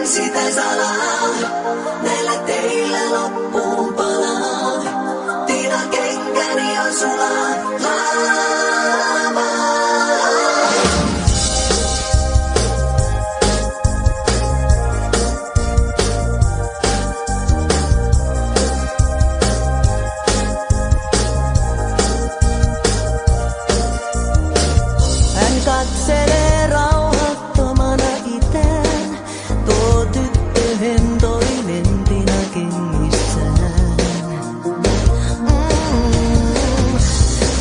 sitä salaa, näillä teillä loppuun palaa. Tina kenkäni on sulaa laavaa. Hän katselee rauhattomana itään, tuo tyttö hentoinen Tina kengissään.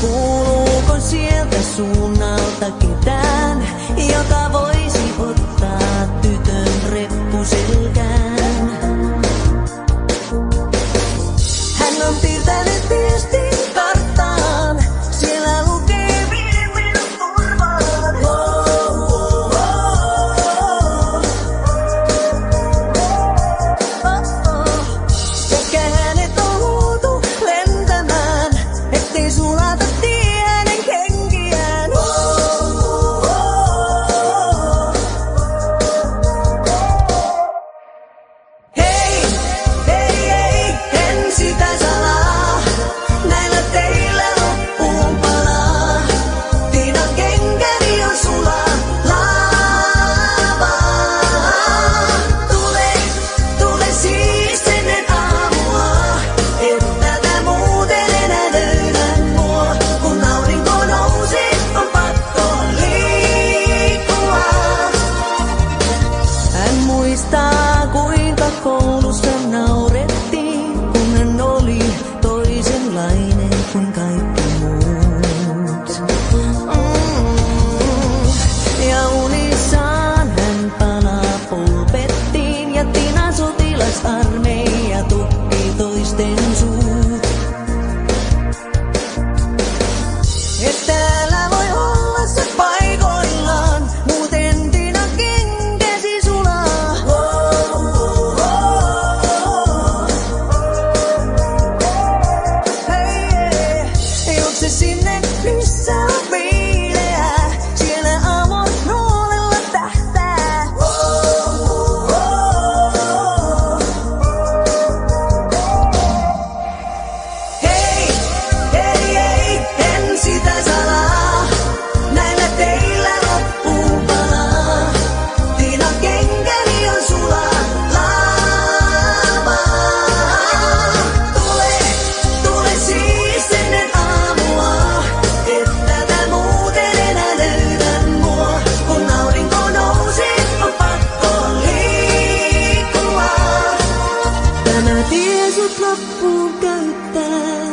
Kuuluuko sieltä suunnalta ketään, joka voisi ottaa tytön reppuselkään? Hän on piirtänyt viestin karttaan, siellä lukee vie minut turvaan. Ehkä hänet on luotu lentämään, ettei sulata tie hänen kenkiään. Hei, hei, hei, en sitä salaa, näillä teillä loppuun palaa. Tina kenkäni on sulaa laavaa. Tule siis ennen aamua, et tätä muuten enää löydä mua. Kun aurinko nousee, on pakko liikkua. Hän muistaa, kuinka koulussa naurettiin, kun hän oli toisenlainen kuin kaikki muut. Ja unissaan hän palaa polpettiin, ja Tina sotilasarmeija tukki toisten suut. Että älä voi olla se paikoillaan, muuten Tina kenkäsi sulaa. Hei, juokse sinne, missä on viileää, siellä amor nuolella tähtää. Hei, hei, hei, en sitä salaa, näillä teillä loppuun palaa. Tina kenkäni on sulaa laavaa. Tule siis ennen aamua, et tätä muuten enää löydä mua. Kun aurinko nousee, on pakko liikkua. Tämä tie sut loppuun käyttää,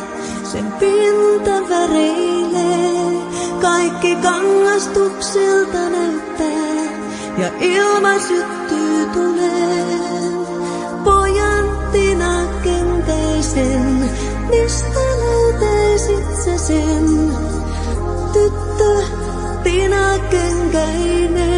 sen pinta väreilee. Kaikki kangastukselta näyttää, ja ilma syttyy tuleen. Pojan Tina kenkäisen, mistä löytäisit sä sen? Tyttö Tina kenkäinen.